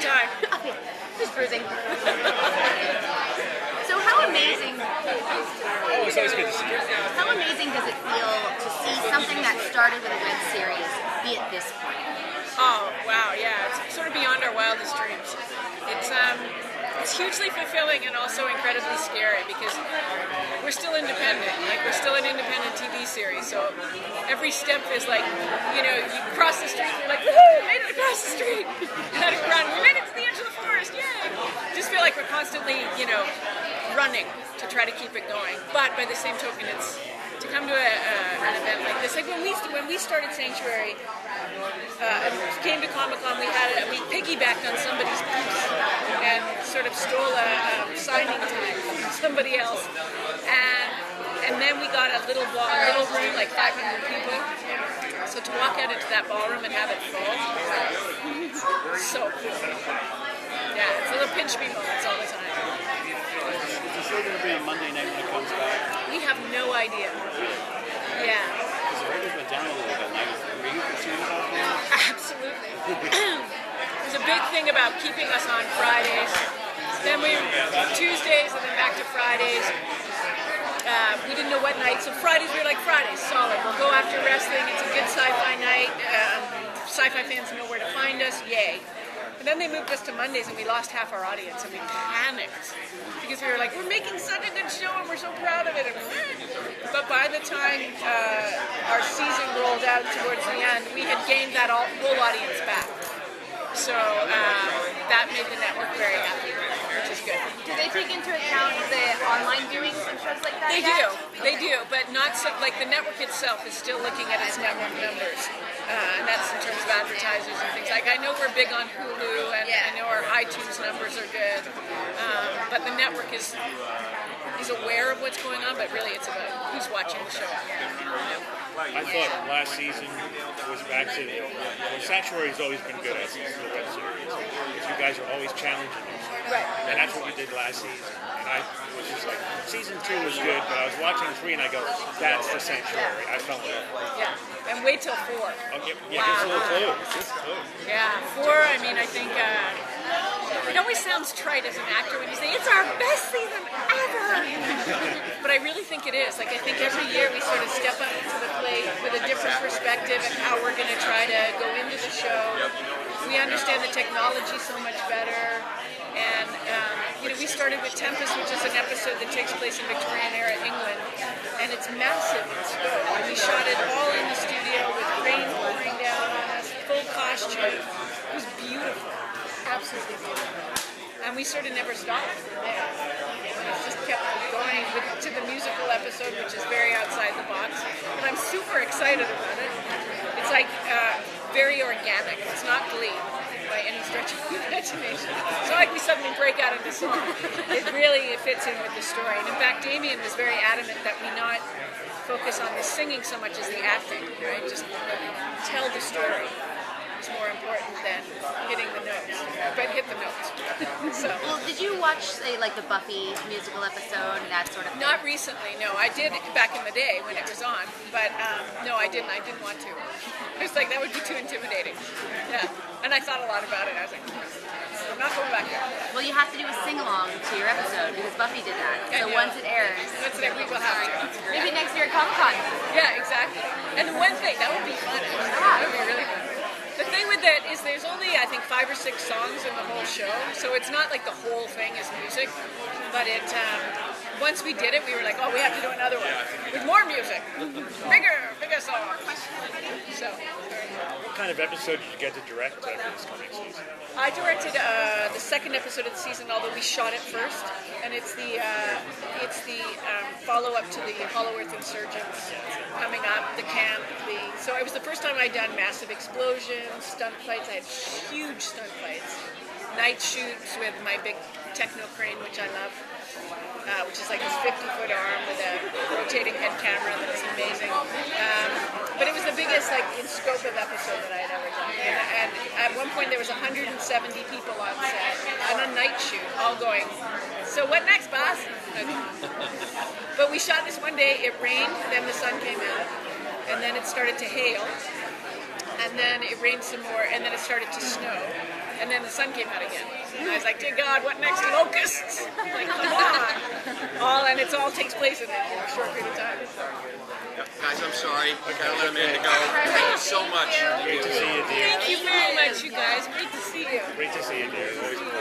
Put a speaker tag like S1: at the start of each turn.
S1: time.
S2: Okay, just bruising. So how amazing,
S3: Oh, it's always good to see you.
S2: how amazing does it feel to see something that started with a web series be at this point?
S1: Oh, wow, yeah. It's sort of beyond our wildest dreams. It's hugely fulfilling and also incredibly scary because we're still independent. Like, we're still an independent TV series, so every step is like, you cross the street and you're like, woohoo, made it across the street. And then we run, we made it to the edge of the forest, yay! Just feel like we're constantly, running to try to keep it going. But by the same token, it's to come to an event like this. Like when we started Sanctuary, came to Comic-Con, we piggybacked on somebody's booth and sort of stole a signing time from somebody else, and then we got a little room, like 500 people. So to walk out into that ballroom and have it full, so cool. Yeah, it's a little pinch me moments all the time.
S3: Is the show going to be on Monday night when it comes back?
S1: We have no idea. Yeah.
S3: Because the ratings went down a little bit. Like, were you concerned about that?
S1: Absolutely. There's a big thing about keeping us on Fridays. Then we Tuesdays and then back to Fridays. We didn't know what night, so Fridays we were like, Fridays, solid. We'll go after wrestling. It's a good sci-fi night. Sci-fi fans know where to find us. Yay. But then they moved us to Mondays and we lost half our audience and we panicked because we were like, we're making such a good show and we're so proud of it. But by the time our season rolled out towards the end, we had gained that whole audience back. So that made the network very happy, which is good.
S2: Do they take into account the online viewings and shows like that?
S1: They do, but not so, like the network itself is still looking at its network numbers. And that's in terms of advertisers and things. Like, I know we're big on Hulu, and I know our iTunes numbers are good, but the network is aware of what's going on, but really it's about who's watching the show.
S3: I thought last season was back to Sanctuary's always been good at the web series. Because you guys are always challenging us.
S1: Right.
S3: And that's what we did last season. And I was just like, season 2 was good, but I was watching 3 and I go, that's the Sanctuary. I fell in love.
S1: Yeah, and wait till 4.
S3: Okay, yeah, wow. It's a little close. It's close.
S1: Yeah, 4, I mean, I think it always sounds trite as an actor when you say, it's our best season ever! But I really think it is. Like, I think every year we sort of step up to the plate with a different perspective and how we're going to try to go into the show. We understand the technology so much better. And, we started with Tempest, which is an episode that takes place in Victorian era England. And it's massive in scope. And we shot it all in the studio with rain pouring down on us, full costume. It was beautiful. Absolutely beautiful. And we sort of never stopped from there. It just kept going to the musical episode, which is very outside the box. But I'm super excited about it. It's like very organic. It's not Glee by any stretch of the imagination. It's not like we suddenly break out into song. It really fits in with the story. And in fact, Damien was very adamant that we not focus on the singing so much as the acting, right? Just tell the story. It's more important than hitting the notes, but hit the notes. So.
S2: Well, did you watch, say, like the Buffy musical episode and that sort of thing?
S1: Not recently, no. I did back in the day when it was on, but no, I didn't. I didn't want to. I was like, that would be too intimidating. Yeah, and I thought a lot about it. I was like, I'm not going back there.
S2: Well, you have to do a sing-along to your episode because Buffy did that. So once it airs,
S1: we will have to.
S2: Maybe next year at Comic-Con.
S1: Yeah, exactly. And the one thing, that would be fun. That would be really fun. The thing with that is there's only, I think, 5 or 6 songs in the whole show, so it's not like the whole thing is music, but it, once we did it, we were like, oh, we have to do another one with more music, bigger songs. So.
S3: What kind of episode did you get to direct for this coming season?
S1: I directed the second episode of the season, although we shot it first, and it's the follow-up to the Hollow Earth Insurgents coming up, the camp. So it was the first time I'd done massive explosions, stunt fights. I had huge stunt fights, night shoots with my big techno crane, which I love, which is like this 50-foot arm with a rotating head camera that is amazing. But it was the biggest, like, in scope of episode that I had ever done. And at one point there was 170 people on set on a night shoot, all going, so what next, boss? But we shot this one day, it rained, then the sun came out, and then it started to hail, and then it rained some more, and then it started to snow. And then the sun came out again. And I was like, dear God, what next? Locusts! Like, come on! And it all takes place in a short period of time.
S4: Guys, I'm sorry. I gotta let Amanda go. Thank you so much.
S3: Great to see you, dear.
S1: Thank you very much, you guys. Great to see you.
S3: Great to see you, dear. Always a pleasure.